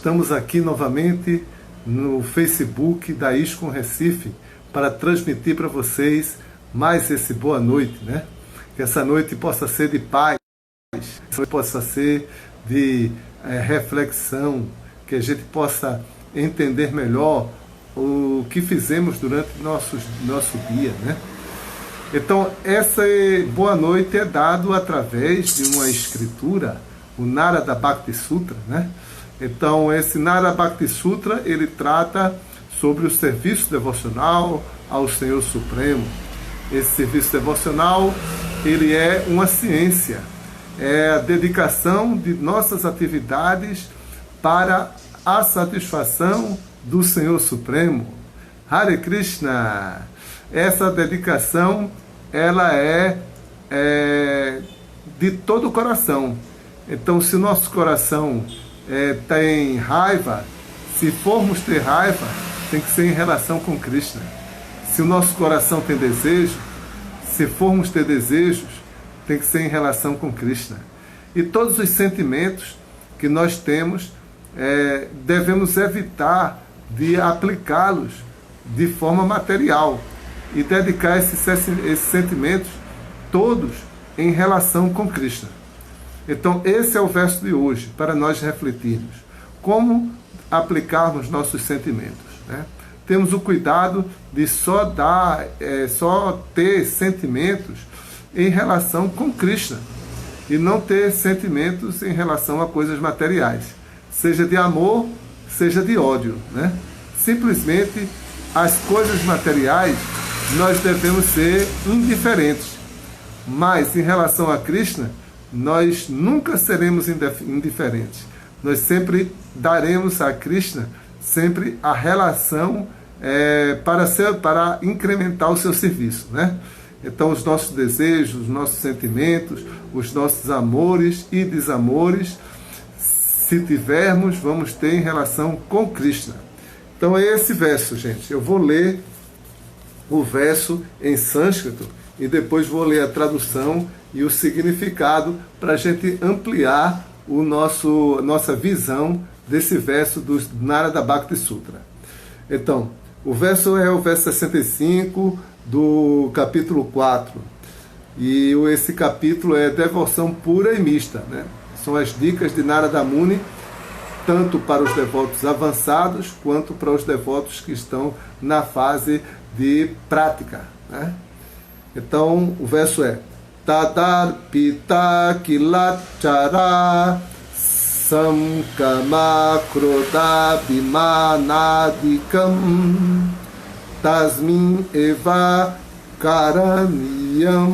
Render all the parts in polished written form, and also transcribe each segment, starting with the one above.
Estamos aqui novamente no Facebook da ISCOM Recife para transmitir para vocês mais esse boa noite, né? Que essa noite possa ser de paz, que possa ser de reflexão, que a gente possa entender melhor o que fizemos durante nosso dia, né? Então, essa boa noite é dado através de uma escritura, o Narada Bhakti Sutra, né? Então, esse Narada Bhakti Sutra, ele trata sobre o serviço devocional ao Senhor Supremo. Esse serviço devocional, ele é uma ciência, é a dedicação de nossas atividades para a satisfação do Senhor Supremo. Hare Krishna! Essa dedicação, ela é de todo o coração. Então, se o nosso coração tem raiva, se formos ter raiva, tem que ser em relação com Krishna. Se o nosso coração tem desejo, se formos ter desejos, tem que ser em relação com Krishna. E todos os sentimentos que nós temos, devemos evitar de aplicá-los de forma material e dedicar esses sentimentos todos em relação com Krishna. Então, esse é o verso de hoje, para nós refletirmos. Como aplicarmos nossos sentimentos, né? Temos o cuidado de só ter sentimentos em relação com Krishna e não ter sentimentos em relação a coisas materiais, seja de amor, seja de ódio, né? Simplesmente as coisas materiais nós devemos ser indiferentes, mas em relação a Krishna nós nunca seremos indiferentes. Nós sempre daremos a Krishna sempre a relação para incrementar o seu serviço, né? Então, os nossos desejos, os nossos sentimentos, os nossos amores e desamores, se tivermos, vamos ter em relação com Krishna. Então, é esse verso, gente. Eu vou ler o verso em sânscrito e depois vou ler a tradução e o significado para a gente ampliar nossa visão desse verso do Narada Bhakti Sutra. Então, o verso é o verso 65 do capítulo 4. E esse capítulo é devoção pura e mista, né? São as dicas de Narada Muni, tanto para os devotos avançados, quanto para os devotos que estão na fase de prática, né? Então, o verso é Tadar pita kilachara samkama krodha bimanadikam tasmin eva karaniyam.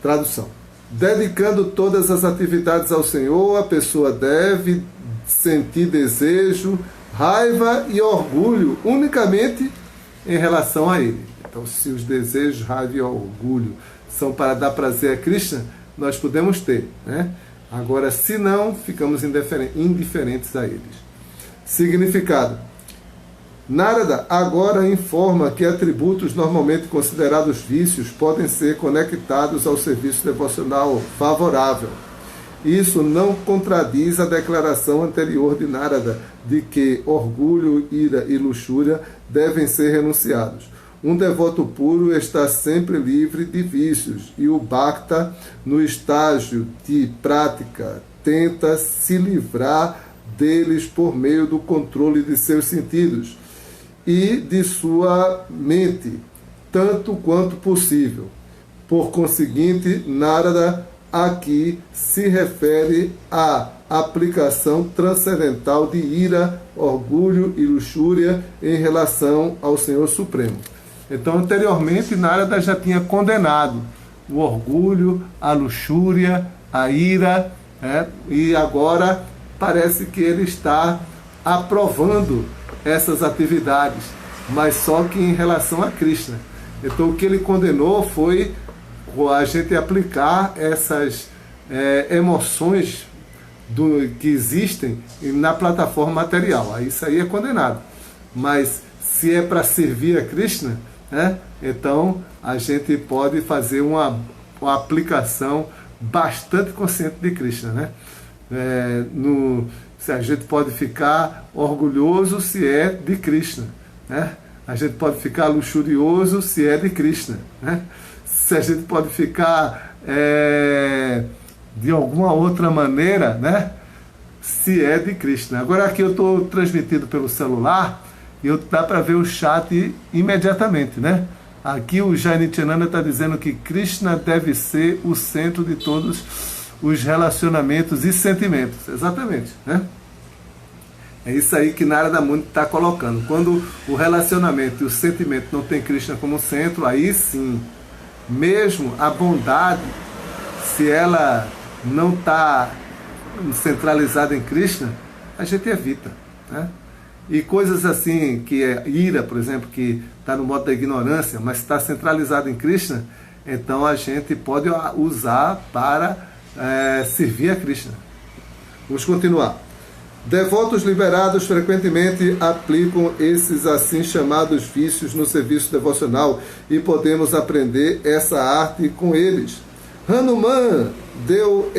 Tradução: dedicando todas as atividades ao Senhor, a pessoa deve sentir desejo, raiva e orgulho unicamente em relação a Ele. Então, se os desejos, raiva e orgulho são para dar prazer a Krishna, nós podemos ter, né? Agora, se não, ficamos indiferentes a eles. Significado: Narada agora informa que atributos normalmente considerados vícios podem ser conectados ao serviço devocional favorável. Isso não contradiz a declaração anterior de Narada de que orgulho, ira e luxúria devem ser renunciados. Um devoto puro está sempre livre de vícios e o Bhakta, no estágio de prática, tenta se livrar deles por meio do controle de seus sentidos e de sua mente, tanto quanto possível. Por conseguinte, Narada aqui se refere à aplicação transcendental de ira, orgulho e luxúria em relação ao Senhor Supremo. Então, anteriormente, Narada já tinha condenado o orgulho, a luxúria, a ira, e agora parece que ele está aprovando essas atividades, mas só que em relação a Krishna. Então, o que ele condenou foi a gente aplicar essas emoções que existem na plataforma material. Isso aí é condenado. Mas se é para servir a Krishna, então a gente pode fazer uma aplicação bastante consciente de Krishna, né? A gente pode ficar orgulhoso se é de Krishna, né? A gente pode ficar luxurioso se é de Krishna, né? Se a gente pode ficar de alguma outra maneira, né? Se é de Krishna. Agora aqui eu estou transmitindo pelo celular e dá para ver o chat imediatamente, né? Aqui o Jainityananda está dizendo que Krishna deve ser o centro de todos os relacionamentos e sentimentos. Exatamente, né? É isso aí que Narada Muni está colocando. Quando o relacionamento e o sentimento não tem Krishna como centro, aí sim, mesmo a bondade, se ela não está centralizada em Krishna, a gente evita, né? E coisas assim, que é ira, por exemplo, que está no modo da ignorância, mas está centralizada em Krishna, então a gente pode usar para servir a Krishna. Vamos continuar. Devotos liberados frequentemente aplicam esses assim chamados vícios no serviço devocional e podemos aprender essa arte com eles. Hanuman deu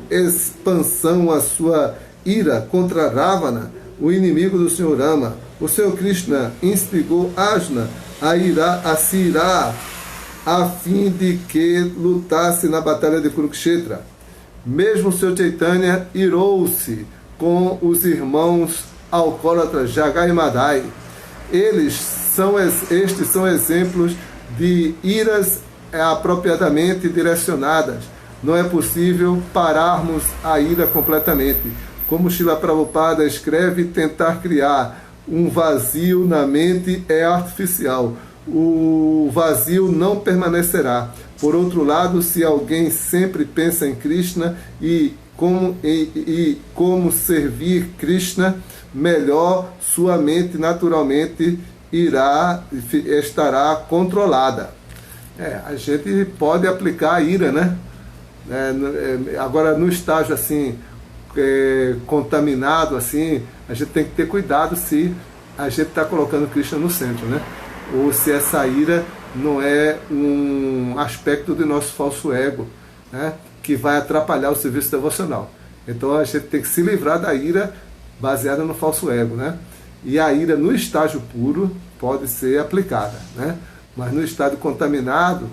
expansão à sua ira contra Ravana, o inimigo do Senhor Rama. O Senhor Krishna instigou Ajna a se irar a fim de que lutasse na batalha de Kurukshetra. Mesmo o Senhor Chaitanya irou-se com os irmãos alcoólatras Jagai e Madai. Estes são exemplos de iras apropriadamente direcionadas. Não é possível pararmos a ira completamente. Como Srila Prabhupada escreve, tentar criar um vazio na mente é artificial. O vazio não permanecerá. Por outro lado, se alguém sempre pensa em Krishna e como servir Krishna melhor, sua mente naturalmente estará controlada. A gente pode aplicar a ira, né? Agora, no estágio assim, contaminado, assim, a gente tem que ter cuidado se a gente está colocando Krishna no centro, né? Ou se essa ira não é um aspecto do nosso falso ego, né? Que vai atrapalhar o serviço devocional. Então a gente tem que se livrar da ira baseada no falso ego, né? E a ira no estágio puro pode ser aplicada, né? Mas no estado contaminado,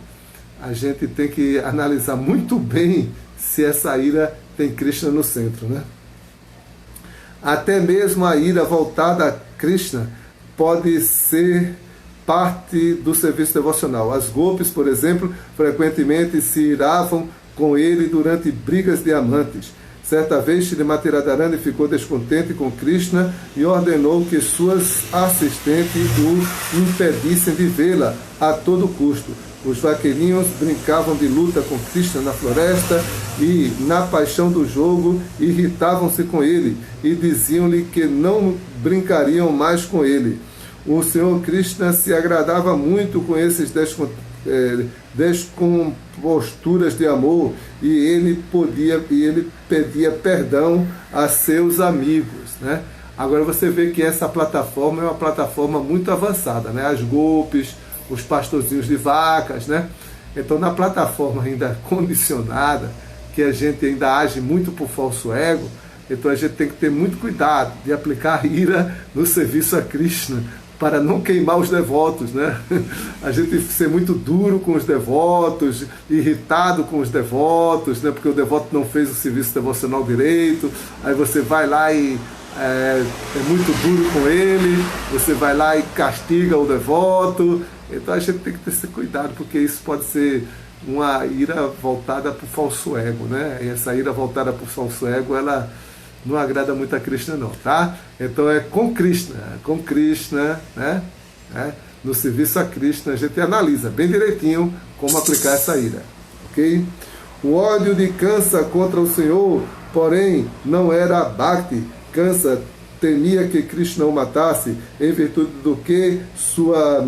a gente tem que analisar muito bem se essa ira tem Krishna no centro, né? Até mesmo a ira voltada a Krishna pode ser parte do serviço devocional. As golpes, por exemplo, frequentemente se iravam com ele durante brigas de amantes. Certa vez, Shrimati Radharani ficou descontente com Krishna e ordenou que suas assistentes o impedissem de vê-la a todo custo. Os vaqueirinhos brincavam de luta com Krishna na floresta e, na paixão do jogo, irritavam-se com ele e diziam-lhe que não brincariam mais com ele. O Senhor Krishna se agradava muito com esses descomposturas de amor e ele pedia perdão a seus amigos, né? Agora você vê que essa plataforma é uma plataforma muito avançada, né? As golpes, os pastorzinhos de vacas, né? Então, na plataforma ainda condicionada, que a gente ainda age muito por falso ego, então a gente tem que ter muito cuidado de aplicar ira no serviço a Krishna, para não queimar os devotos, né? A gente ser muito duro com os devotos, irritado com os devotos, né? Porque o devoto não fez o serviço devocional direito, aí você vai lá e é muito duro com ele, você vai lá e castiga o devoto. Então a gente tem que ter esse cuidado, porque isso pode ser uma ira voltada para o falso ego, né? E essa ira voltada para o falso ego, ela não agrada muito a Krishna não, tá? Então é com Krishna, né? No serviço a Krishna a gente analisa bem direitinho como aplicar essa ira, ok? O ódio de Kansa contra o Senhor, porém, não era Bhakti. Kansa temia que Krishna o matasse, em virtude do que sua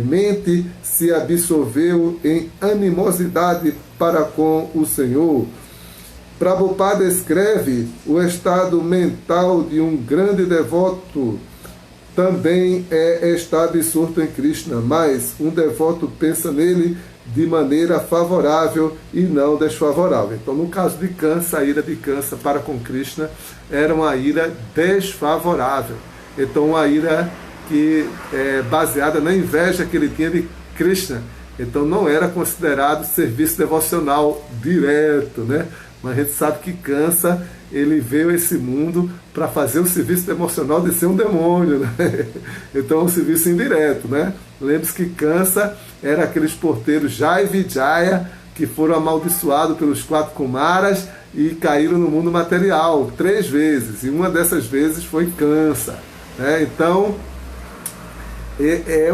mente se absorveu em animosidade para com o Senhor. Prabhupada escreve: o estado mental de um grande devoto também está absorto em Krishna, mas um devoto pensa nele de maneira favorável e não desfavorável. Então, no caso de Kansa, a ira de Kansa para com Krishna era uma ira desfavorável. Então, uma ira que é baseada na inveja que ele tinha de Krishna. Então, não era considerado serviço devocional direto, né? Mas a gente sabe que Kansa, ele veio a esse mundo para fazer o serviço devocional de ser um demônio, né? Então é um serviço indireto, né? Lembre-se que Kansa era aqueles porteiros Jai e Vijaya que foram amaldiçoados pelos 4 Kumaras e caíram no mundo material 3 vezes, e uma dessas vezes foi Kansa, né? Então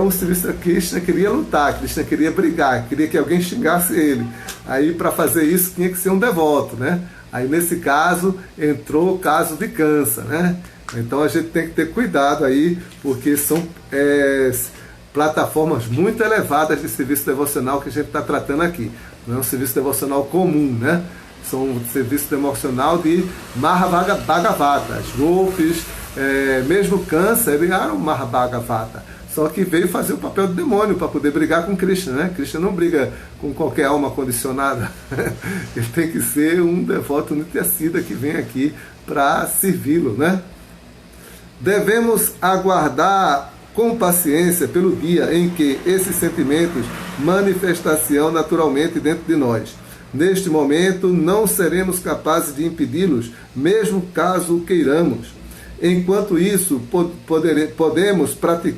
o serviço que Krishna queria lutar, Krishna queria brigar, queria que alguém xingasse ele. Aí, para fazer isso, tinha que ser um devoto, né? Aí, nesse caso, entrou o caso de Kansa, né? Então, a gente tem que ter cuidado aí, porque são plataformas muito elevadas de serviço devocional que a gente está tratando aqui. Não é um serviço devocional comum, né? São um serviço devocional de Mahabhagavata. As golpes, mesmo Kansa, ele era um Mahabhagavata. Só que veio fazer o papel do demônio para poder brigar com Krishna, né? Krishna não briga com qualquer alma condicionada. Ele tem que ser um devoto Nityasiddha que vem aqui para servi-lo, né? Devemos aguardar com paciência pelo dia em que esses sentimentos manifestar-se-ão naturalmente dentro de nós. Neste momento, não seremos capazes de impedi-los, mesmo caso queiramos. Enquanto isso, podemos praticar